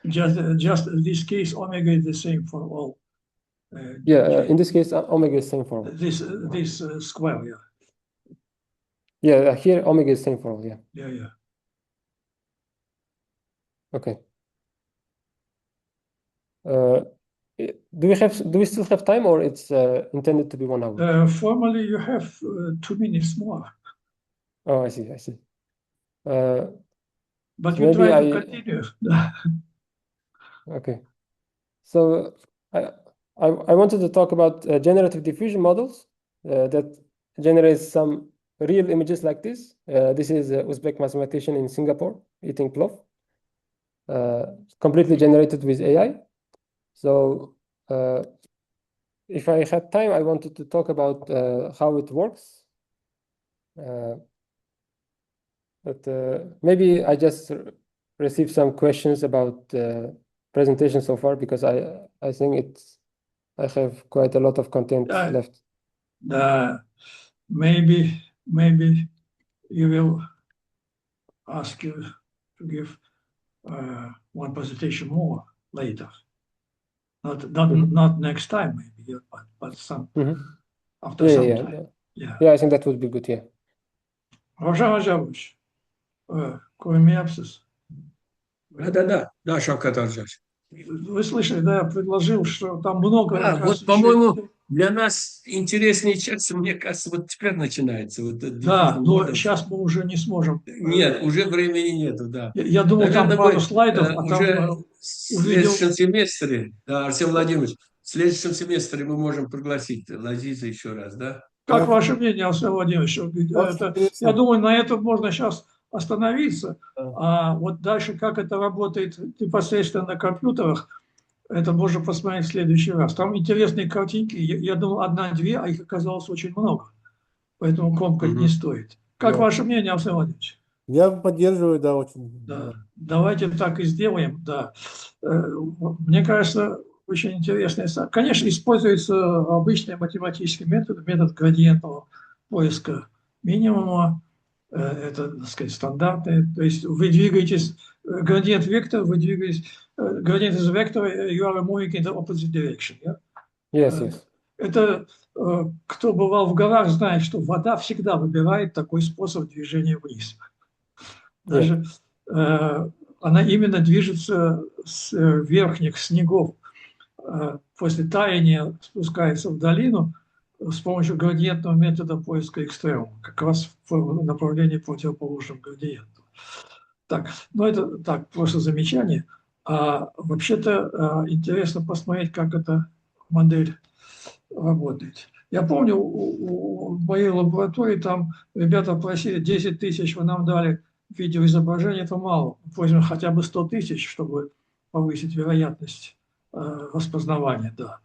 Speaker 1: Just in this case, omega is the same for all.
Speaker 2: In this case, omega is same for all.
Speaker 1: This square, yeah.
Speaker 2: Yeah, here omega is same for all, yeah.
Speaker 1: Yeah.
Speaker 2: Okay. Do we still have time, or it's intended to be 1 hour?
Speaker 1: Formally, you have 2 minutes more.
Speaker 2: Oh, I see.
Speaker 1: But you try to continue.
Speaker 2: Okay. So I wanted to talk about generative diffusion models that generate some real images like this. This is an Uzbek mathematician in Singapore eating plov, completely generated with AI. So if I had time, I wanted to talk about how it works. But maybe I just received some questions about the presentation so far, because I think I have quite a lot of content left.
Speaker 1: Maybe you will ask you to give one presentation more later. Not next time, maybe, but some after some time.
Speaker 2: Yeah, I think that would be good. Yeah.
Speaker 1: Равшан Ажабович, кроме абсцисс.
Speaker 4: Да, Шавкат Арджач.
Speaker 1: Вы слышали, да, я предложил, что там много...
Speaker 4: вот, по-моему, для нас интереснее часть, мне кажется, вот теперь начинается. Вот,
Speaker 1: да, но сейчас мы уже не сможем.
Speaker 4: Нет, уже времени нету, да.
Speaker 1: Я думал, наверное, там пару слайдов, а
Speaker 4: уже
Speaker 1: там...
Speaker 4: в следующем семестре, да, Арсений Владимирович, в следующем семестре мы можем пригласить Лазиза еще раз, да?
Speaker 1: Как ваше мнение, Арсений Владимирович? Я думаю, на этом можно сейчас остановиться, а вот дальше, как это работает непосредственно на компьютерах, это можно посмотреть в следующий раз. Там интересные картинки, я думал, 1-2, а их оказалось очень много, поэтому комкать не стоит. Как ваше мнение, Арсений Владимирович?
Speaker 3: Я поддерживаю, да, очень.
Speaker 1: Да. Давайте так и сделаем, да. Мне кажется, очень интересно. Конечно, используется обычный математический метод градиентного поиска минимума. Это, так сказать, стандартный. То есть вы двигаетесь, градиент вектор, вы двигаетесь, градиент из вектора, you are moving in the opposite direction. Yeah?
Speaker 2: Yes.
Speaker 1: Это, кто бывал в горах, знает, что вода всегда выбирает такой способ движения вниз. Даже она именно движется с верхних снегов. После таяния спускается в долину с помощью градиентного метода поиска экстремума, как раз в направлении противоположном градиенту. Так, ну это так, просто замечание. А вообще-то интересно посмотреть, как эта модель работает. Я помню, в моей лаборатории там ребята просили 10 тысяч, вы нам дали видеоизображение это мало. Возьмем хотя бы 100 тысяч, чтобы повысить вероятность распознавания, да.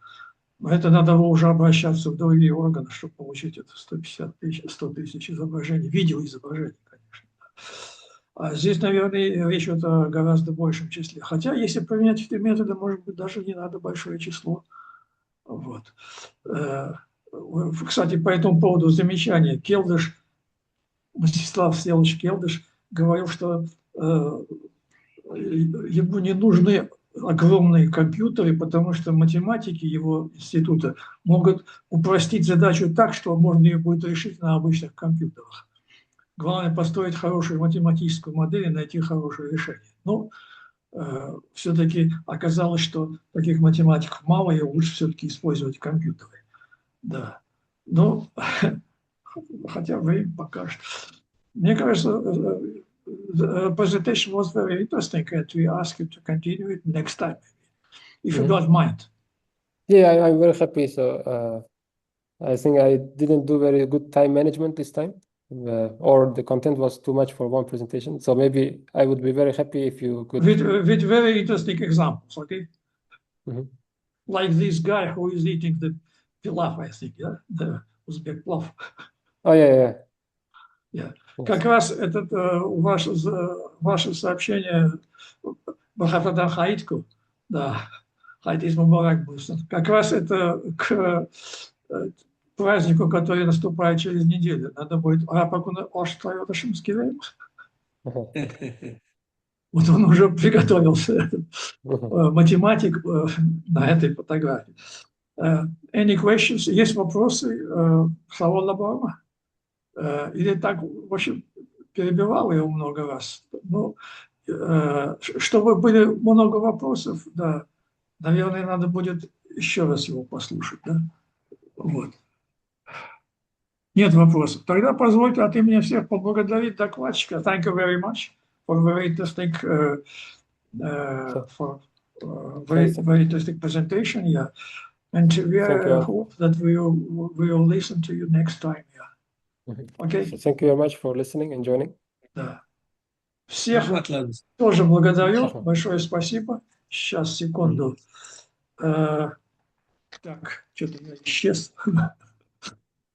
Speaker 1: Но это надо уже обращаться в другие органы, чтобы получить это 150 тысяч, 100 тысяч изображений, видеоизображений, конечно. А здесь, наверное, речь идет о гораздо большем числе. Хотя, если применять эти методы, может быть, даже не надо большое число. Вот. Кстати, по этому поводу замечание. Келдыш, Мстислав Селович Келдыш говорил, что ему не нужны огромные компьютеры, потому что математики его института могут упростить задачу так, что можно ее будет решить на обычных компьютерах. Главное построить хорошую математическую модель и найти хорошее решение. Но все-таки оказалось, что таких математиков мало, и лучше все-таки использовать компьютеры. Да. Но хотя время покажет. Мне кажется, the presentation was very interesting, and we ask you to continue it next time, if you don't mind.
Speaker 2: Yeah, I'm very happy. So I think I didn't do very good time management this time, or the content was too much for one presentation. So maybe I would be very happy if you could.
Speaker 1: With very interesting examples, okay?
Speaker 2: Mhm.
Speaker 1: Like this guy who is eating the pilaf, I think, yeah? The Uzbek plaf.
Speaker 2: Oh, yeah.
Speaker 1: Yeah.
Speaker 2: Yes.
Speaker 1: Как раз этот, ваше сообщение Бахафадан Хаитку, да, Хаитиз Мубарак Бусан, как раз это к празднику, который наступает через неделю. Надо будет Рапакуна Оштайоташимский время. Вот он уже приготовился, математик на этой фотографии. Any questions? Есть вопросы? Савол Лабама? Или так, в общем, перебивал его много раз. Ну, чтобы были много вопросов, да, наверное, надо будет еще раз его послушать, да? Вот. Нет вопросов. Тогда позвольте от имени всех поблагодарить докладчика. Thank you very much for very interesting, very interesting presentation. Yeah, and we hope that we will listen to you next time. Yeah. Okay.
Speaker 2: So thank you very much for listening and joining.
Speaker 1: Да. Всех тоже благодарю. Большое спасибо. Сейчас, секунду. Так, что-то я исчез.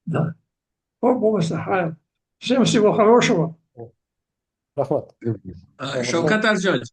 Speaker 1: Да. Всем всего хорошего.
Speaker 2: Рахмат.
Speaker 4: Шавкат Аржанович,